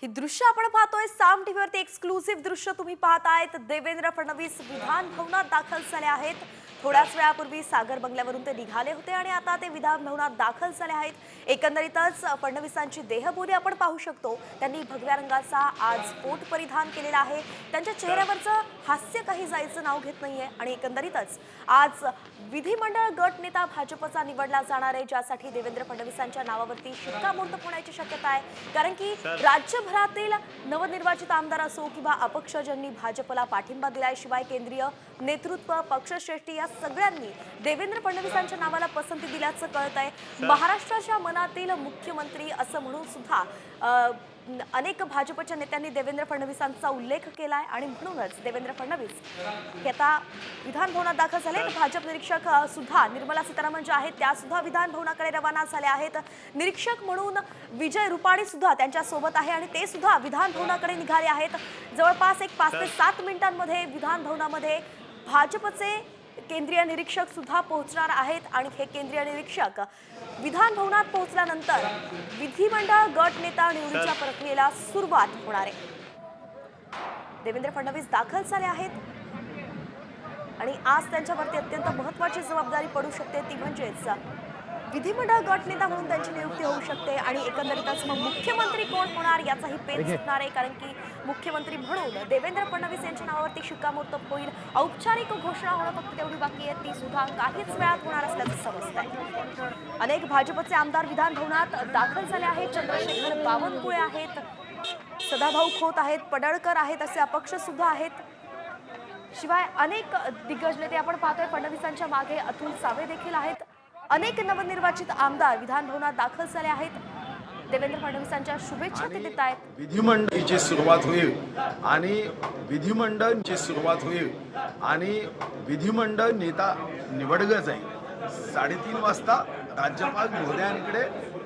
ही दृश्य आपण पाहतोय साम टीव्हीवरती एक्सक्लुसिव्ह दृश्य तुम्ही पाहतायत। देवेंद्र फडणवीस विधान भवनात दाखल झाले आहेत। थोड्याच वेळापूर्वी सागर बंगल्यावरून ते निघाले होते आणि आता ते विधान भवनात दाखल झाले आहेत। एकंदरीतच फडणवीसांची देहबोली आपण पाहू शकतो। त्यांनी भगव्या रंगाचा आज कोट परिधान केलेला आहे। त्यांच्या चेहऱ्यावरचं हास्य काही जायचं नाव घेत नाहीये आणि एकंदरीतच आज विधिमंडळ गट नेता भाजपचा निवडला जाणार आहे, ज्यासाठी देवेंद्र फडणवीसांच्या नावावरती शिक्कामोर्तब होण्याची शक्यता आहे। कारण की राज्यभरातील नवनिर्वाचित आमदार असो किंवा अपक्ष ज्यांनी भाजपला पाठिंबा दिलाय, शिवाय केंद्रीय नेतृत्व पक्षश्रेष्ठी या सगळ्यांनी देवेंद्र फडणवीसांच्या नावाला पसंती दिल्याचं कळतंय। महाराष्ट्राच्या मनातील मुख्यमंत्री असं म्हणून सुद्धा अनेक भाजपच्या नेत्यांनी देवेंद्र फडणवीसांचा उल्लेख केलाय आणि म्हणूनच देवेंद्र फडणवीस हे आता विधान भवनात दाखल झाले। भाजप निरीक्षक सुद्धा निर्मला सीतारामन ज्या आहेत त्या सुद्धा विधान भवनाकडे रवाना झाले आहेत। निरीक्षक म्हणून विजय रुपाणी सुद्धा त्यांच्या सोबत आहे आणि ते सुद्धा विधान भवनाकडे निघाले आहेत। जवळपास 5 ते 7 मिनिटांमध्ये विधान भवनामध्ये भाजपचे केंद्रीय निरीक्षक सुद्धा पोहोचणार आहेत आणि हे केंद्रीय निरीक्षक विधान भवनात पोहोचल्यानंतर विधिमंडळ गट नेता निवडीच्या प्रक्रियेला सुरुवात होणार आहे। देवेंद्र फडणवीस दाखल झाले आहेत आणि आज त्यांच्यावरती अत्यंत महत्त्वाची जबाबदारी पडू शकते, ती म्हणजेच विधिमंडळ गट नेता म्हणून त्यांची नियुक्ती होऊ शकते आणि एकंदरीतच मग मुख्यमंत्री कोण होणार याचाही पेच सुटणार आहे। कारण की मुख्यमंत्री म्हणून देवेंद्र फडणवीस यांच्या नावावरती शिक्कामोर्तब होईल। औपचारिक घोषणा होणं फक्त तेवढी बाकी आहे, ती सुद्धा काहीच वेळात होणार असल्याचं समजतंय। अनेक भाजपचे आमदार विधान भवनात दाखल झाले आहेत। चंद्रशेखर बावनकुळे आहेत, सदाभाऊ खोत आहेत, पडळकर आहेत, असे अपक्ष सुद्धा आहेत। शिवाय अनेक दिग्गज नेते आपण पाहतोय। फडणवीसांच्या मागे अतुल सावे देखील आहेत। अनेक नवनिर्वाचित आमदार विधान भवनात दाखल झाले आहेत। देवेंद्र फडणवीसांच्या शुभेच्छा ते देत आहेत। विधिमंडळाची सुरुवात होईल आणि विधिमंडळ नेता निवडला जाईल। 3:30 वाजता राज्यपाल महोदयांकडे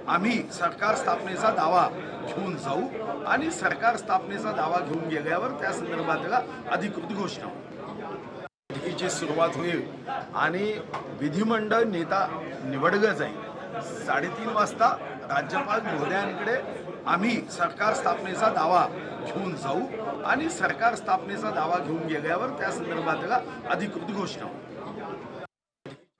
आम्ही सरकार स्थापनेचा दावा घेऊन जाऊ आणि सरकार स्थापनेचा दावा घेऊन गेल्यावर त्या संदर्भात अधिकृत घोषणा ची सुरुवात होईल आणि विधिमंडळ नेता निवडला जाईल। 3:30 वाजता राज्यपाल महोदयांकडे आम्ही सरकार स्थापनेचा दावा घेऊन जाऊ आणि सरकार स्थापनेचा दावा घेऊन गेल्यावर त्या संदर्भात अधिकृत घोषणा